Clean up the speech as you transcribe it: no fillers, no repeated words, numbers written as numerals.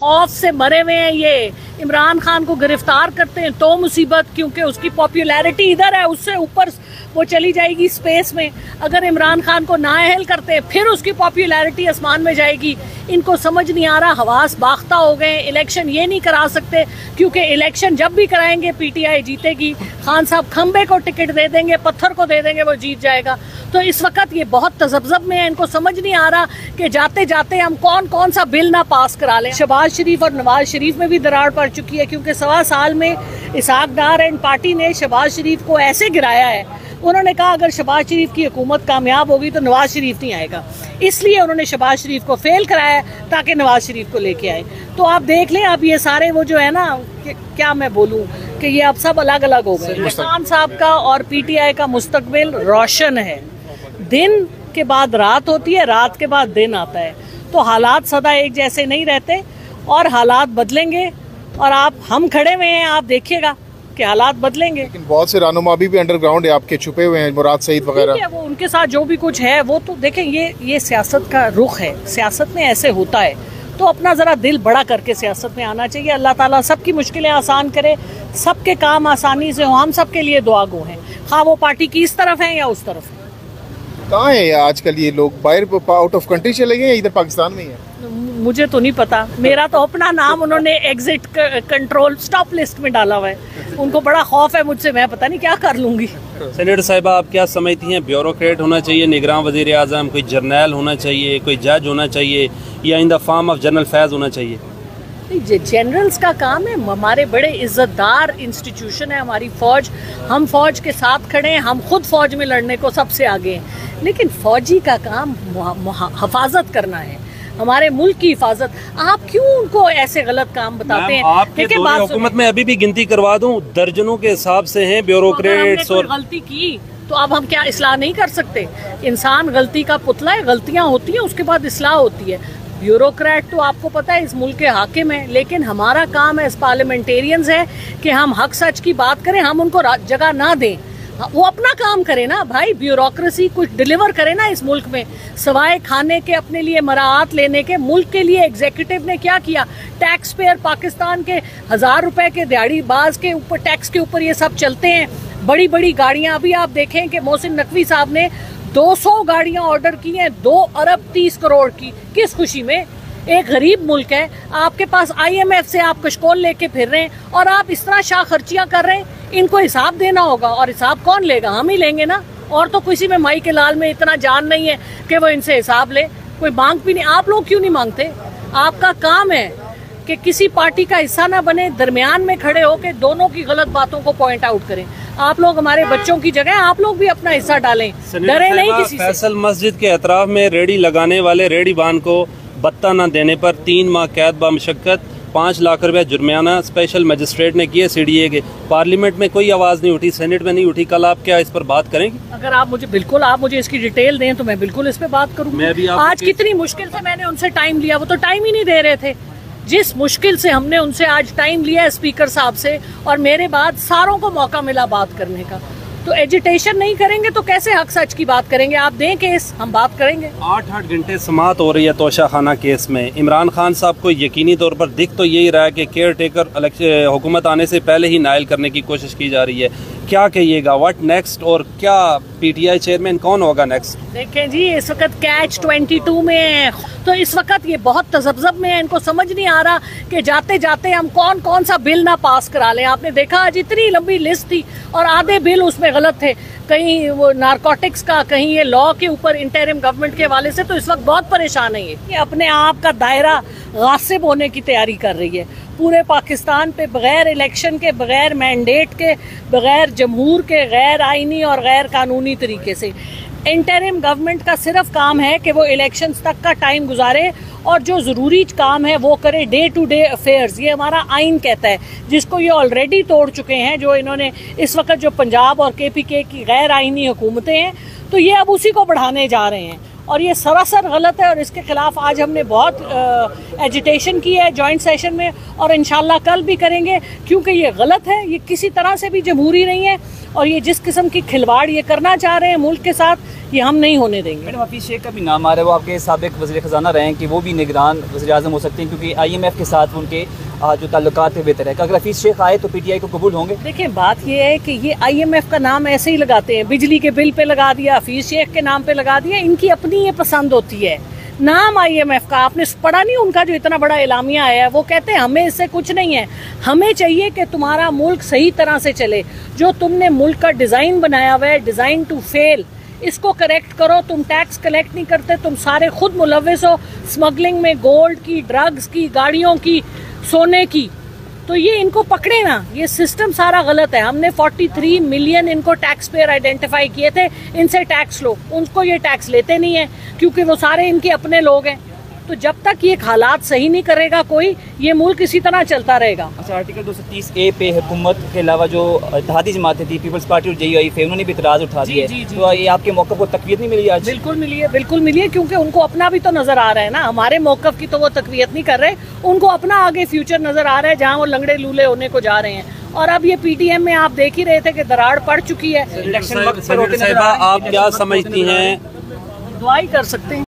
खौफ से मरे हुए हैं। ये इमरान खान को गिरफ्तार करते हैं तो मुसीबत, क्योंकि उसकी पॉपुलैरिटी इधर है, उससे ऊपर वो चली जाएगी स्पेस में। अगर इमरान खान को नाअहल करते हैं फिर उसकी पॉपुलैरिटी आसमान में जाएगी। इनको समझ नहीं आ रहा, हवास बाख्ता हो गए। इलेक्शन ये नहीं करा सकते क्योंकि इलेक्शन जब भी कराएंगे पीटीआई जीतेगी। खान साहब खंबे को टिकट दे देंगे, पत्थर को दे देंगे, वो जीत जाएगा। तो इस वक्त ये बहुत तजब्जब में है। इनको समझ नहीं आ रहा कि जाते जाते हम कौन कौन सा बिल ना पास करा लें। शहबाज शरीफ और नवाज शरीफ में भी दरार पड़ चुकी है, क्योंकि 1.25 साल में इसहाक डार एंड पार्टी ने शहबाज शरीफ को ऐसे गिराया है। उन्होंने कहा अगर शहबाज शरीफ की हुकूमत कामयाब होगी तो नवाज शरीफ नहीं आएगा, इसलिए उन्होंने शहबाज शरीफ को फेल कराया ताकि नवाज शरीफ को लेके आए। तो आप देख लें, अब ये सारे वो जो है ना, क्या मैं बोलूं कि ये अब सब अलग अलग हो गए। खान साहब का और पीटीआई का मुस्तकबिल रोशन है। दिन के बाद रात होती है, रात के बाद दिन आता है। तो हालात सदा एक जैसे नहीं रहते और हालात बदलेंगे। और हम खड़े हुए हैं, आप देखिएगा कि हालात बदलेंगे। लेकिन बहुत से रहनुमा अभी भी अंडरग्राउंड है, आपके छुपे हुए हैं, मुराद सईद वगैरह। वो उनके साथ जो भी कुछ है वो तो देखें, ये सियासत का रुख है। सियासत में ऐसे होता है, तो अपना ज़रा दिल बड़ा करके सियासत में आना चाहिए। अल्लाह ताला सबकी मुश्किलें आसान करे, सबके काम आसानी से हो। हम सबके लिए दुआ गो हैं, खा वो पार्टी की इस तरफ है या उस तरफ है। कहाँ है आजकल ये लोग? बाहर आउट ऑफ कंट्री चले गए, इधर पाकिस्तान में ही है? मुझे तो नहीं पता। मेरा तो अपना नाम उन्होंने एग्जिट कंट्रोल स्टॉप लिस्ट में डाला हुआ है। उनको बड़ा खौफ है मुझसे, मैं पता नहीं क्या कर लूंगी। सेनेटर साहिबा, आप क्या समझती हैं, ब्यूरोक्रेट होना चाहिए निगरान वज़ीर आज़म, कोई जर्नैल होना चाहिए, कोई जज होना चाहिए, या in the form of general फैज़ होना चाहिए? जनरल्स का काम है। हमारे बड़े इज्जतदार इंस्टीट्यूशन है हमारी फौज। हम फौज के साथ खड़े हैं, हम खुद फौज में लड़ने को सबसे आगे हैं। लेकिन फौजी का काम हिफाजत करना है, हमारे मुल्क की हिफाजत। आप क्यों उनको ऐसे गलत काम बताते हैं? आपके दौरे हुकूमत में अभी भी गिनती करवा दूं, दर्जनों के हिसाब से हैं ब्यूरोक्रेट्स। और गलती की तो अब हम क्या इस्लाह नहीं कर सकते? इंसान गलती का पुतला है, गलतियां होती हैं, उसके बाद इस्लाह होती है। ब्यूरोक्रेट तो आपको पता है इस मुल्क के हाकिम है, लेकिन हमारा काम है पार्लियामेंटेरियंस है कि हम हक सच की बात करें, हम उनको जगह ना दें। वो अपना काम करे ना भाई, ब्यूरोक्रेसी कुछ डिलीवर करे ना इस मुल्क में, सवाए खाने के अपने लिए मराहत लेने के। मुल्क के लिए एग्जीक्यूटिव ने क्या किया? टैक्स पेयर पाकिस्तान के 1000 रुपए के दिहाड़ी बाज के ऊपर टैक्स के ऊपर ये सब चलते हैं। बड़ी बड़ी गाड़ियां, अभी आप देखें कि मोहसिन नकवी साहब ने 200 गाड़ियां ऑर्डर की हैं, 2 अरब 30 करोड़ की। किस खुशी में? एक गरीब मुल्क है, आपके पास IMF से आप कशकोल लेके फिर रहे हैं और आप इस तरह शाह खर्चियां कर रहे हैं। इनको हिसाब देना होगा, और हिसाब कौन लेगा? हम ही लेंगे ना। और तो किसी में माई के लाल में इतना जान नहीं है कि वो इनसे हिसाब ले। कोई मांग भी नहीं। आप लोग क्यों नहीं मांगते? आपका काम है कि किसी पार्टी का हिस्सा ना बने, दरमियान में खड़े होकर दोनों की गलत बातों को पॉइंट आउट करें। आप लोग हमारे बच्चों की जगह, आप लोग भी अपना हिस्सा डालें, डरे नहीं किसी से। फैसल मस्जिद के अतराफ में रेडी लगाने वाले रेडी बान को बत्ता न देने पर 3 माह कैद बामशक्कत, 5 लाख रुपए जुर्माना स्पेशल मजिस्ट्रेट ने किए CDA के। पार्लियामेंट में कोई आवाज़ नहीं उठी, सेनेट में नहीं उठी। कल आप क्या इस पर बात करेंगे? अगर आप मुझे इसकी डिटेल दें तो मैं बिल्कुल इस पे बात करूँगी। आज कितनी मुश्किल से मैंने उनसे टाइम लिया, वो तो टाइम ही नहीं दे रहे थे। जिस मुश्किल से हमने उनसे आज टाइम लिया स्पीकर साहब से, और मेरे बाद सारों को मौका मिला बात करने का। तो एजिटेशन नहीं करेंगे तो कैसे हक सच की बात करेंगे? आप दें केस, हम बात करेंगे। 8 घंटे समाअत हो रही है तोशा खाना केस में। इमरान खान साहब को यकीनी तौर पर दिख तो यही रहा है कि केयर टेकर हुकूमत आने से पहले ही नायल करने की कोशिश की जा रही है। क्या कहिएगा, व्हाट नेक्स्ट, और क्या PTI चेयरमैन कौन होगा नेक्स्ट? देखें जी, इस वक्त कैच 22 में है, तो इस वक्त ये बहुत तजब्जब में है। इनको समझ नहीं आ रहा कि जाते जाते हम कौन कौन सा बिल ना पास करा लें। आपने देखा आज इतनी लंबी लिस्ट थी और आधे बिल उसमें गलत थे। कहीं वो नारकोटिक्स का, कहीं ये लॉ के ऊपर इंटरिम गवर्नमेंट के हवाले से। तो इस वक्त बहुत परेशान है ये अपने आप का दायरा गासिब होने की तैयारी कर रही है। पूरे पाकिस्तान पे बगैर इलेक्शन के, बगैर मैंडेट के, बगैर जमहूर के, गैर आइनी और गैर कानूनी तरीके से इंटरिम गवर्नमेंट का सिर्फ काम है कि वो इलेक्शंस तक का टाइम गुजारे और जो ज़रूरी काम है वो करे। डे टू डे अफेयर्स, ये हमारा आइन कहता है, जिसको ये ऑलरेडी तोड़ चुके हैं। जो इन्होंने इस वक्त जो पंजाब और KPK की गैर आइनी हुकूमतें हैं, तो ये अब उसी को बढ़ाने जा रहे हैं और ये सरासर गलत है। और इसके खिलाफ आज हमने बहुत एजिटेशन की है जॉइंट सेशन में, और इंशाल्लाह कल भी करेंगे, क्योंकि ये गलत है। ये किसी तरह से भी जमहूरी नहीं है, और ये जिस किस्म की खिलवाड़ ये करना चाह रहे हैं मुल्क के साथ, ये हम नहीं होने देंगे। मैडम हफीज़ शेख का भी नाम आ रहा है, वो आपके साबिक वज़ीर ख़जाना रहे हैं कि वो भी निगरान वज़ीर-ए-आज़म हो सकते हैं, क्योंकि IMF के साथ उनके जो ताल्लुकात है बेहतर है। अगर हफीज़ शेख आए तो PTI को कबूल होंगे? देखिए बात ये है कि ये IMF का नाम ऐसे ही लगाते हैं, बिजली के बिल पे लगा दिया, हफीज़ शेख के नाम पे लगा दिया, इनकी अपनी ये पसंद होती है। नाम IMF का आपने पढ़ा नहीं उनका जो इतना बड़ा एलामिया आया है, वो कहते हैं हमें इससे कुछ नहीं है, हमें चाहिए कि तुम्हारा मुल्क सही तरह से चले, जो तुमने मुल्क का डिज़ाइन बनाया हुआ है, डिज़ाइन टू फेल, इसको करेक्ट करो। तुम टैक्स कलेक्ट नहीं करते, तुम सारे खुद मुलव्विस हो स्मगलिंग में, गोल्ड की, ड्रग्स की, गाड़ियों की, सोने की, तो ये इनको पकड़े ना, ये सिस्टम सारा गलत है। हमने 43 मिलियन इनको टैक्स पेयर आइडेंटिफाई किए थे, इनसे टैक्स लो, उनको ये टैक्स लेते नहीं है क्योंकि वो सारे इनके अपने लोग हैं। तो जब तक ये हालात सही नहीं करेगा कोई, ये मुल्क इसी तरह चलता रहेगा। अच्छा, आर्टिकल 230A पे हुकूमत के अलावा जो इत्तेहादी जमातें थी, पीपल्स पार्टी और JUIF, उन्होंने भी इतराज़ उठा दिया है, तो ये आपके मौक़िफ़ को तक़वियत नहीं मिली आज? बिल्कुल मिली है, बिल्कुल मिली है, क्योंकि उनको अपना भी तो नजर आ रहा है ना, हमारे मौक़िफ़ की तो वो तक़वियत नहीं कर रहे, उनको अपना आगे फ्यूचर नजर आ रहा है जहाँ वो लंगड़े लूले होने को जा रहे हैं। और अब ये PTM में आप देख ही रहे थे कि दरार पड़ चुकी है। आप क्या समझती हैं? दुआई कर सकते हैं।